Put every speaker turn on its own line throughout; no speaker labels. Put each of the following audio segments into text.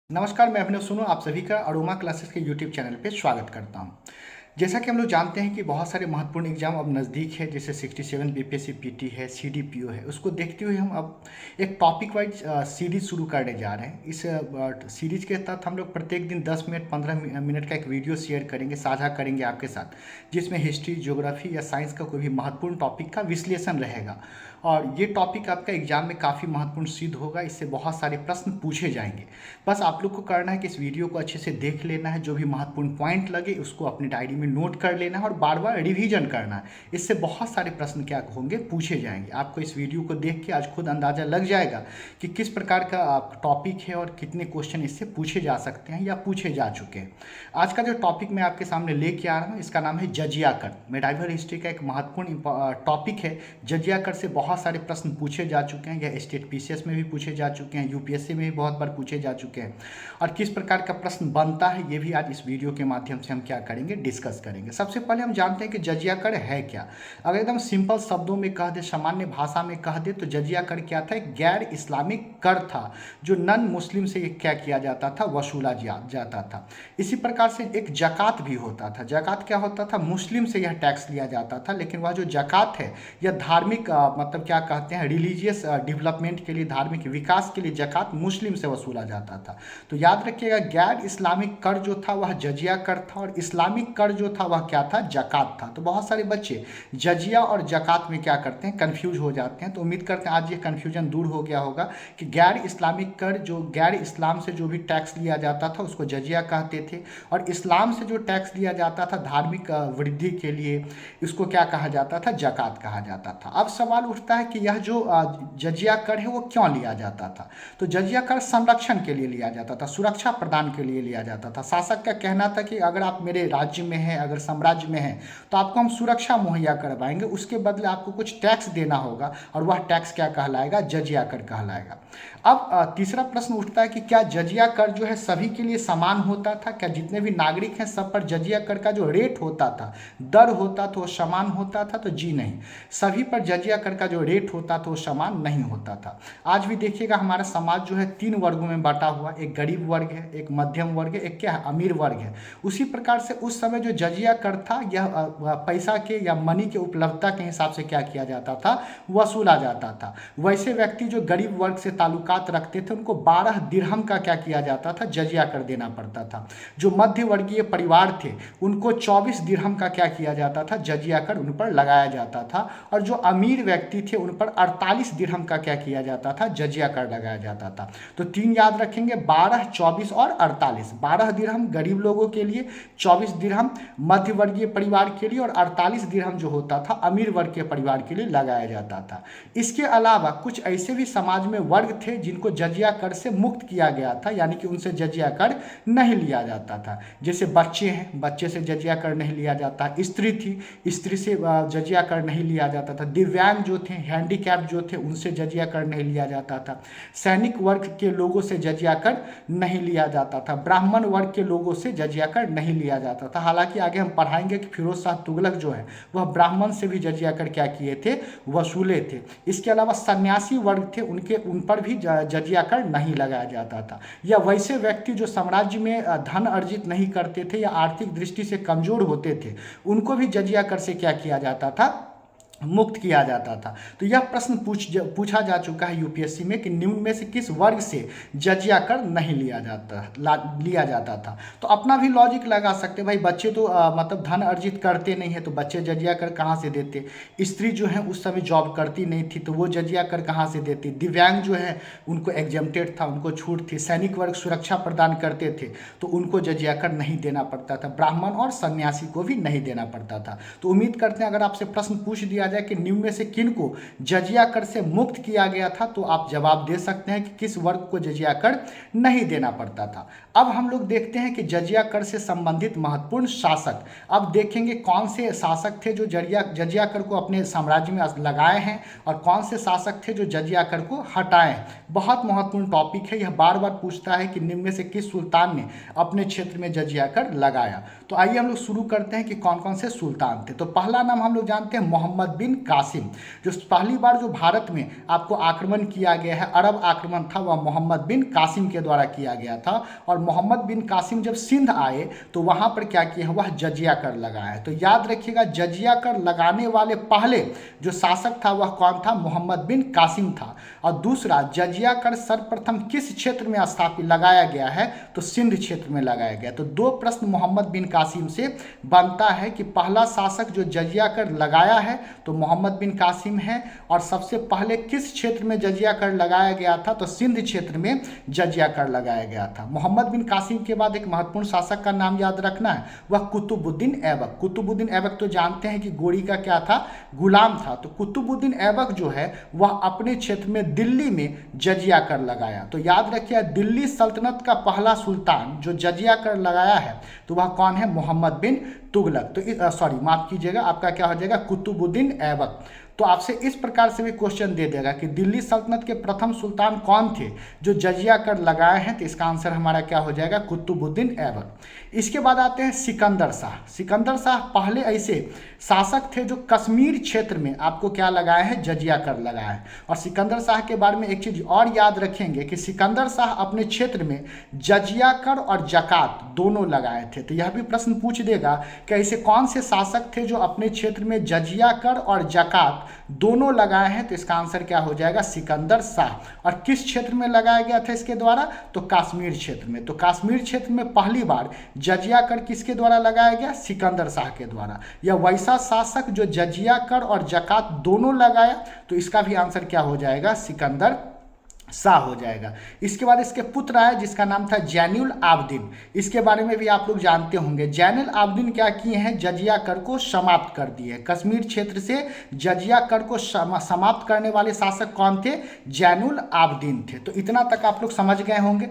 नमस्कार, मैं अभिनव सुनो आप सभी का अरोमा क्लासेस के यूट्यूब चैनल पे स्वागत करता हूं। जैसा कि हम लोग जानते हैं कि बहुत सारे महत्वपूर्ण एग्जाम अब नज़दीक है, जैसे 67 बीपीएससी पीटी है, सीडीपीओ है। उसको देखते हुए हम अब एक टॉपिक वाइज सीरीज शुरू करने जा रहे हैं। इस सीरीज के तहत हम लोग प्रत्येक दिन 10 मिनट 15 मिनट का एक वीडियो शेयर करेंगे, साझा करेंगे आपके साथ, जिसमें हिस्ट्री, ज्योग्राफी या साइंस का कोई भी महत्वपूर्ण टॉपिक का विश्लेषण रहेगा। और ये टॉपिक आपका एग्जाम में काफ़ी महत्वपूर्ण सिद्ध होगा। इससे बहुत सारे प्रश्न पूछे जाएंगे। बस आप लोग को करना है कि इस वीडियो को अच्छे से देख लेना है, जो भी महत्वपूर्ण पॉइंट लगे उसको अपनी डायरी में नोट कर लेना है और बार बार रिवीजन करना है। इससे बहुत सारे प्रश्न क्या होंगे, पूछे जाएंगे। आपको इस वीडियो को देख के आज खुद अंदाज़ा लग जाएगा कि किस प्रकार का टॉपिक है और कितने क्वेश्चन इससे पूछे जा सकते हैं या पूछे जा चुके हैं। आज का जो टॉपिक मैं आपके सामने लेके आ रहा हूँ, इसका नाम है जजिया कर। मेडाइवल हिस्ट्री का एक महत्वपूर्ण टॉपिक है। जजिया कर से बहुत सारे प्रश्न पूछे जा चुके हैं, या स्टेट पीसीएस में भी पूछे जा चुके हैं, यूपीएससी में भी बहुत बार पूछे जा चुके हैं। और किस प्रकार का प्रश्न बनता है, ये भी आज इस वीडियो के माध्यम से हम क्या करेंगे, डिस्कस करेंगे। सबसे पहले हम जानते हैं कि जजिया कर है क्या। अगर एकदम सिंपल शब्दों में कह दे, सामान्य भाषा में कह दे, तो जजिया कर क्या था? एक गैर इस्लामिक कर था, जो नन मुस्लिम से क्या किया जाता था, वसूला जाता था। इसी प्रकार से एक जकात भी होता था। जकात क्या होता था? मुस्लिम से यह टैक्स लिया जाता था, लेकिन वह जो जकात है यह धार्मिक मतलब क्या कहते हैं, रिलीजियस डेवलपमेंट के लिए, धार्मिक विकास के लिए जकात मुस्लिम से वसूला जाता था। तो याद रखिएगा, गैर इस्लामिक कर जो था वह जजिया कर था, और इस्लामिक कर जो था वह क्या था? जकात था। तो बहुत सारे बच्चे जजिया और जकात में क्या करते हैं, कंफ्यूज हो जाते हैं। तो उम्मीद करते हैं आज ये कन्फ्यूजन दूर हो गया होगा कि गैर इस्लामिक कर, जो गैर इस्लाम से जो भी टैक्स लिया जाता था उसको जजिया कहते थे, और इस्लाम से जो टैक्स लिया जाता था धार्मिक वृद्धि के लिए, इसको क्या कहा जाता था? जकात कहा जाता था। अब सवाल उठता है कि यह जो जजिया कर है वो क्यों लिया जाता था? तो जजिया कर संरक्षण के लिए लिया जाता था, सुरक्षा प्रदान के लिए लिया जाता था। शासक का कहना था कि अगर आप मेरे राज्य में हैं, अगर साम्राज्य में हैं, तो आपको हम सुरक्षा मुहैया करवाएंगे, उसके बदले आपको कुछ टैक्स देना होगा, और वह टैक्स क्या कहलाएगा? जजिया कर कहलाएगा। अब तीसरा प्रश्न उठता है कि क्या जजिया कर जो है सभी के लिए समान होता था? क्या जितने भी नागरिक हैं सब पर जजिया कर का जो रेट होता था, दर होता था, वो समान होता था? तो जी नहीं, सभी पर जजिया कर का जो रेट होता था वो समान नहीं होता था। आज भी देखिएगा, हमारा समाज जो है 3 वर्गों में बांटा हुआ, एक गरीब वर्ग है, एक मध्यम वर्ग है, एक क्या है? अमीर वर्ग है। उसी प्रकार से उस समय जो जजिया कर था, यह पैसा के या मनी के उपलब्धता के हिसाब से क्या किया जाता था? वसूला जाता था। वैसे व्यक्ति जो गरीब वर्ग से ताल्लुकात रखते थे, उनको 12 दिरहम का क्या किया जाता था? जजिया कर देना पड़ता था। जो मध्य वर्गीय परिवार थे, उनको 24 दिरहम का क्या किया जाता था? जजिया कर उन पर लगाया जाता था। और जो अमीर व्यक्ति थे उन पर 48 दिरहम का क्या किया जाता था? जजिया कर लगाया जाता था। तो 3 याद रखेंगे, 12, 24 और 48। 12 दिरहम गरीब लोगों के लिए, 24 दिरहम मध्य वर्गीय परिवार के लिए, और 48 दिरहम जो होता था अमीर वर्ग के परिवार के लिए लगाया जाता था। इसके अलावा कुछ ऐसे भी समाज में वर्ग थे जिनको जजिया कर से मुक्त किया गया था, यानी कि उनसे जजिया कर नहीं लिया जाता था। जैसे बच्चे हैं, बच्चे से जजिया कर नहीं लिया जाता। स्त्री थी, स्त्री से जजिया कर नहीं लिया जाता था। दिव्यांग जो थे, हैंडीकैप जो थे, उनसे जजिया कर नहीं लिया जाता था। सैनिक वर्ग के लोगों से जजिया कर नहीं लिया जाता था। ब्राह्मण वर्ग के लोगों से जजिया कर नहीं लिया जाता था। हालांकि आगे हम पढ़ाएंगे कि फिरोज शाह तुगलक जो है वह ब्राह्मण से भी जजिया कर क्या किए थे? वसूले थे। इसके अलावा सन्यासी वर्ग थे, उन पर भी जजिया कर नहीं लगाया जाता था। या वैसे व्यक्ति जो साम्राज्य में धन अर्जित नहीं करते थे या आर्थिक दृष्टि से कमजोर होते थे, उनको भी जजिया कर से क्या किया जाता था? मुक्त किया जाता था। तो यह प्रश्न पूछा जा चुका है यूपीएससी में कि निम्न में से किस वर्ग से जजिया कर नहीं लिया जाता था। तो अपना भी लॉजिक लगा सकते, भाई बच्चे तो मतलब धन अर्जित करते नहीं है, तो बच्चे जजिया कर कहाँ से देते? स्त्री जो है उस समय जॉब करती नहीं थी, तो वो जजिया कर कहाँ से देती? दिव्यांग जो है उनको एग्जेम्प्टेड था, उनको छूट थी। सैनिक वर्ग सुरक्षा प्रदान करते थे, तो उनको जजिया कर नहीं देना पड़ता था। ब्राह्मण और सन्यासी को भी नहीं देना पड़ता था। तो उम्मीद करते हैं अगर आपसे प्रश्न पूछ दिया जाए कि निम्न में से किन को जजिया कर से मुक्त किया गया था, तो आप जवाब दे सकते हैं कि किस वर्ग को जजिया कर नहीं देना पड़ता था। अब हम लोग देखते हैं कि जजिया कर से संबंधित महत्वपूर्ण शासक। अब देखेंगे कौन से शासक थे जो जजिया कर को अपने साम्राज्य में लगाए हैं, और कौन से शासक थे जो जजिया कर को हटाए हैं। बहुत महत्वपूर्ण टॉपिक है, यह बार बार पूछता है कि निम्न में से किस सुल्तान ने अपने क्षेत्र में जजिया कर लगाया। तो आइए हम लोग शुरू करते हैं कि कौन कौन से सुल्तान थे। तो पहला नाम हम लोग जानते हैं मोहम्मद बिन कासिम। जो पहली बार जो भारत में आपको आक्रमण किया गया है, अरब आक्रमण था, वह मोहम्मद बिन कासिम के द्वारा किया गया था। और मोहम्मद बिन कासिम जब सिंध आए तो वहाँ पर क्या किया, वह जजिया कर लगाया है। तो याद रखिएगा, जजिया कर लगाने वाले पहले जो शासक था वह कौन था, मोहम्मद बिन कासिम था। और दूसरा, जजिया कर सर्वप्रथम किस क्षेत्र में स्थापित लगाया गया है, तो सिंध क्षेत्र में लगाया गया। तो दो प्रश्न मोहम्मद बिन कासिम से बनता है कि पहला शासक जो जजिया कर लगाया है तो मोहम्मद बिन कासिम है, और सबसे पहले किस क्षेत्र में जजिया कर लगाया गया था, तो सिंध क्षेत्र में जजिया कर लगाया गया था। मोहम्मद बिन कासिम के बाद एक महत्वपूर्ण शासक का नाम याद रखना है, वह कुतुबुद्दीन ऐबक। कुतुबुद्दीन ऐबक तो जानते हैं कि गोरी का क्या था, गुलाम था। तो कुतुबुद्दीन ऐबक जो है वह अपने क्षेत्र में दिल्ली में जजिया कर लगाया। तो याद रखिए, दिल्ली सल्तनत का पहला सुल्तान जो जजिया कर लगाया है तो वह कौन है, मोहम्मद बिन तुगलक। तो सॉरी माफ कीजिएगा, आपका क्या हो जाएगा, कुतुबुद्दीन ऐबक। तो आपसे इस प्रकार से भी क्वेश्चन दे देगा कि दिल्ली सल्तनत के प्रथम सुल्तान कौन थे जो जजिया कर लगाए हैं, तो इसका आंसर हमारा क्या हो जाएगा, कुतुबुद्दीन ऐबक। इसके बाद आते हैं सिकंदर शाह। सिकंदर शाह पहले ऐसे शासक थे जो कश्मीर क्षेत्र में आपको क्या लगाए हैं, जजिया कर लगाए हैं। और सिकंदर शाह के बारे में एक चीज और याद रखेंगे कि सिकंदर शाह अपने क्षेत्र में जजिया कर और जकात दोनों लगाए थे। तो यह भी प्रश्न पूछ देगा कि ऐसे कौन से शासक थे जो अपने क्षेत्र में जजिया कर और जकात दोनों लगाए हैं, तो इसका आंसर क्या हो जाएगा, सिकंदर शाह। और किस क्षेत्र में लगाया गया था इसके द्वारा, तो कश्मीर क्षेत्र में। तो कश्मीर क्षेत्र में पहली बार जजिया कर किसके द्वारा लगाया गया, सिकंदर शाह के द्वारा। यह वैसा शासक जो जजिया कर और जकात दोनों लगाया, तो इसका भी आंसर क्या हो जाएगा, सिकंदर शाह हो जाएगा। इसके बाद इसके पुत्र आए जिसका नाम था जैनुल आबदीन। इसके बारे में भी आप लोग जानते होंगे। जैनुल आबदीन क्या किए हैं, जजिया कर को समाप्त कर दिए। कश्मीर क्षेत्र से जजिया कर को समाप्त करने वाले शासक कौन थे, जैनुल आबदीन थे। तो इतना तक आप लोग समझ गए होंगे।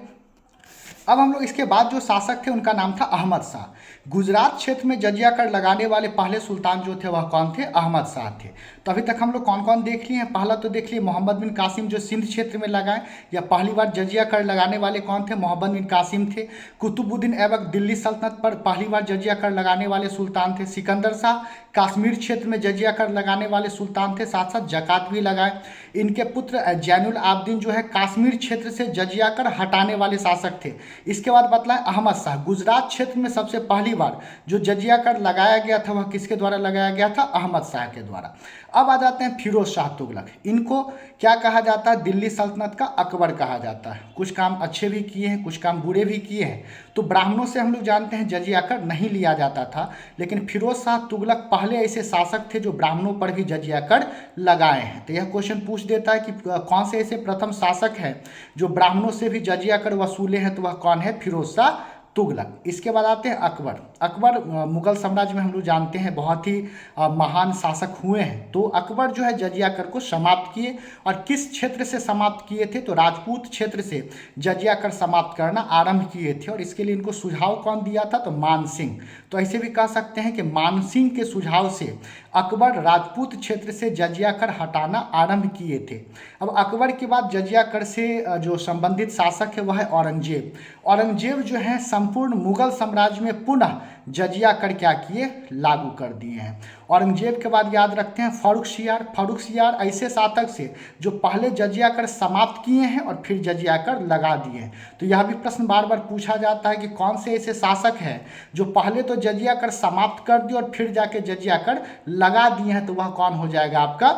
अब हम लोग इसके बाद जो शासक थे उनका नाम था अहमद शाह। गुजरात क्षेत्र में जजिया कर लगाने वाले पहले सुल्तान जो थे वह कौन थे, अहमद शाह थे। तो अभी तक हम लोग कौन कौन देख लिए हैं, पहला तो देख लिए मोहम्मद बिन कासिम जो सिंध क्षेत्र में लगाए, या पहली बार जजिया कर लगाने वाले कौन थे, मोहम्मद बिन कासिम थे। कुतुबुद्दीन ऐबक दिल्ली सल्तनत पर पहली बार जजिया कर लगाने वाले सुल्तान थे। सिकंदर शाह कश्मीर क्षेत्र में जजिया कर लगाने वाले सुल्तान थे, साथ साथ जकात भी लगाए। इनके पुत्र जैनुल आबदीन जो है कश्मीर क्षेत्र से जजिया कर हटाने वाले शासक थे। इसके बाद बतलाएं अहमद शाह, गुजरात क्षेत्र में सबसे पहली बार जो जजिया कर लगाया गया था वह किसके द्वारा लगाया गया था, अहमद शाह के द्वारा। अब आ जाते हैं फिरोज शाह तुगलक। इनको क्या कहा जाता है, दिल्ली सल्तनत का अकबर कहा जाता है। कुछ काम अच्छे भी किए हैं, कुछ काम बुरे भी किए हैं। तो ब्राह्मणों से हम लोग जानते हैं जजिया कर नहीं लिया जाता था, लेकिन फिरोज शाह तुगलक पहले ऐसे शासक थे जो ब्राह्मणों पर भी जजिया कर लगाए हैं। तो यह क्वेश्चन पूछ देता है कि कौन से ऐसे प्रथम शासक हैं जो ब्राह्मणों से भी जजिया कर वसूले हैं, तो वह कौन है, फिरोज शाह तुगलक। इसके बाद आते हैं अकबर। अकबर मुगल साम्राज्य में हम लोग जानते हैं बहुत ही महान शासक हुए हैं। तो अकबर जो है जजिया कर को समाप्त किए, और किस क्षेत्र से समाप्त किए थे, तो राजपूत क्षेत्र से जजिया कर समाप्त करना आरंभ किए थे। और इसके लिए इनको सुझाव कौन दिया था, तो मान सिंह। तो ऐसे भी कह सकते हैं कि मान सिंह के सुझाव से अकबर राजपूत क्षेत्र से जजिया कर हटाना आरंभ किए थे। अब अकबर के बाद जजिया कर से जो संबंधित शासक है वह है औरंगजेब। औरंगजेब जो है संपूर्ण मुगल साम्राज्य में पुनः जजिया कर क्या किए, लागू कर दिए हैं। औरंगजेब के बाद याद रखते हैं फारूक सियार। फारूक सियार ऐसे शासक से जो पहले जजिया कर समाप्त किए हैं और फिर जजिया कर लगा दिए हैं। तो यह भी प्रश्न बार बार पूछा जाता है कि कौन से ऐसे शासक हैं जो पहले तो जजिया कर समाप्त कर दिए और फिर जाके जजिया कर लगा दिए हैं, तो वह कौन हो जाएगा, आपका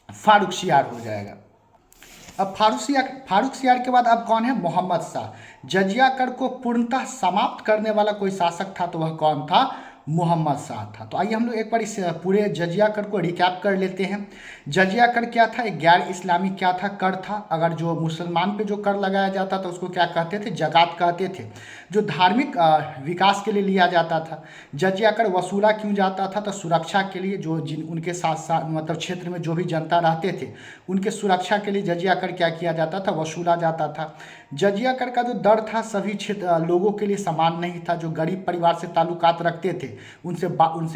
फारूक सियार हो जाएगा। अब फारूक सियार के बाद अब कौन है, मोहम्मद शाह। जजिया कर को पूर्णतः समाप्त करने वाला कोई शासक था, तो वह कौन था, मोहम्मद शाह था। तो आइए हम लोग एक बार इस पूरे जजिया कर को रिकैप कर लेते हैं। जजिया कर क्या था, एक गैर इस्लामी क्या था, कर था। अगर जो मुसलमान पे जो कर लगाया जाता था उसको क्या कहते थे, जकात कहते थे, जो धार्मिक विकास के लिए लिया जाता था। जजिया कर वसूला क्यों जाता था, तो सुरक्षा के लिए, जो उनके साथ साथ मतलब क्षेत्र में जो भी जनता रहते थे उनके सुरक्षा के लिए जजिया कर क्या किया जाता था, वसूला जाता था। जजिया कर का जो दर था सभी क्षेत्र लोगों के लिए समान नहीं था। जो गरीब परिवार से ताल्लुकात रखते थे उनसे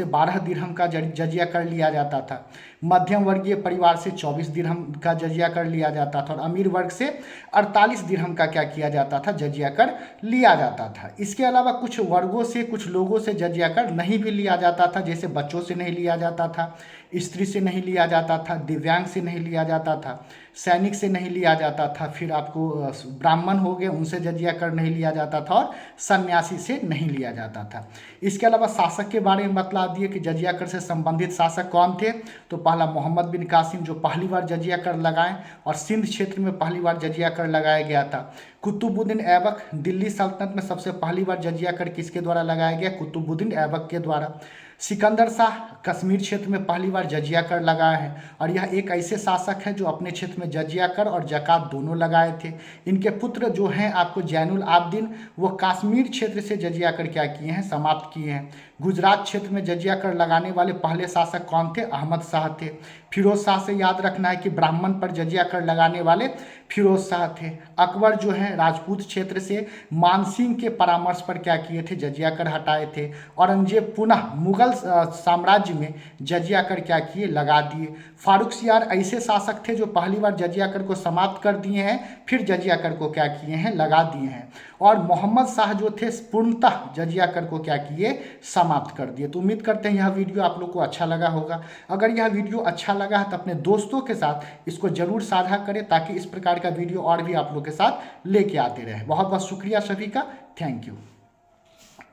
12 दिरहम का जजिया कर लिया जाता था। मध्यम वर्गीय परिवार से 24 दिरहम का जजिया कर लिया जाता था, और अमीर वर्ग से 48 दिरहम का क्या किया जाता था, जजिया कर लिया जाता था। इसके अलावा कुछ वर्गों से, कुछ लोगों से जजिया कर नहीं भी लिया जाता था, जैसे बच्चों से नहीं लिया जाता था, स्त्री से नहीं लिया जाता था, दिव्यांग से नहीं लिया जाता था, सैनिक से नहीं लिया जाता था, फिर आपको ब्राह्मण हो गए उनसे जजिया कर नहीं लिया जाता था, और सन्यासी से नहीं लिया जाता था। इसके अलावा शासक के बारे में बतला दिए कि जजिया कर से संबंधित शासक कौन थे। तो पहला मोहम्मद बिन कासिम, जो पहली बार जजिया कर लगाएं और सिंध क्षेत्र में पहली बार जजिया कर लगाया गया था। कुतुबुद्दीन ऐबक, दिल्ली सल्तनत में सबसे पहली बार जजिया कर किसके द्वारा लगाया गया? कुतुबुद्दीन ऐबक के द्वारा। सिकंदर शाह कश्मीर क्षेत्र में पहली बार जजिया कर लगाए हैं, और यह एक ऐसे शासक हैं जो अपने क्षेत्र में जजिया कर और जकात दोनों लगाए थे। इनके पुत्र जो हैं आपको जैनुल आबदीन, वो कश्मीर क्षेत्र से जजिया कर क्या किए हैं? समाप्त किए हैं। गुजरात क्षेत्र में जजिया कर लगाने वाले पहले शासक कौन थे? अहमद शाह थे। फिरोज शाह से याद रखना है कि ब्राह्मण पर जजिया कर लगाने वाले फिरोज शाह थे। अकबर जो हैं राजपूत क्षेत्र से मानसिंह के परामर्श पर क्या किए थे? जजिया कर हटाए थे। औरंगजेब पुनः मुगल साम्राज्य में जजिया कर क्या किए? लगा दिए। फारुखसियार ऐसे शासक थे जो पहली बार जजिया कर को समाप्त कर दिए हैं, फिर जजिया कर को क्या किए हैं? लगा दिए हैं। और मोहम्मद शाह जो थे पूर्णतः जजिया कर को क्या किए? समाप्त कर दिए। तो उम्मीद करते हैं यह वीडियो आप लोग को अच्छा लगा होगा। अगर यह वीडियो अच्छा लगा है तो अपने दोस्तों के साथ इसको जरूर साझा करें, ताकि इस प्रकार का वीडियो और भी आप लोग के साथ लेके आते रहे। बहुत बहुत शुक्रिया सभी का। Thank you.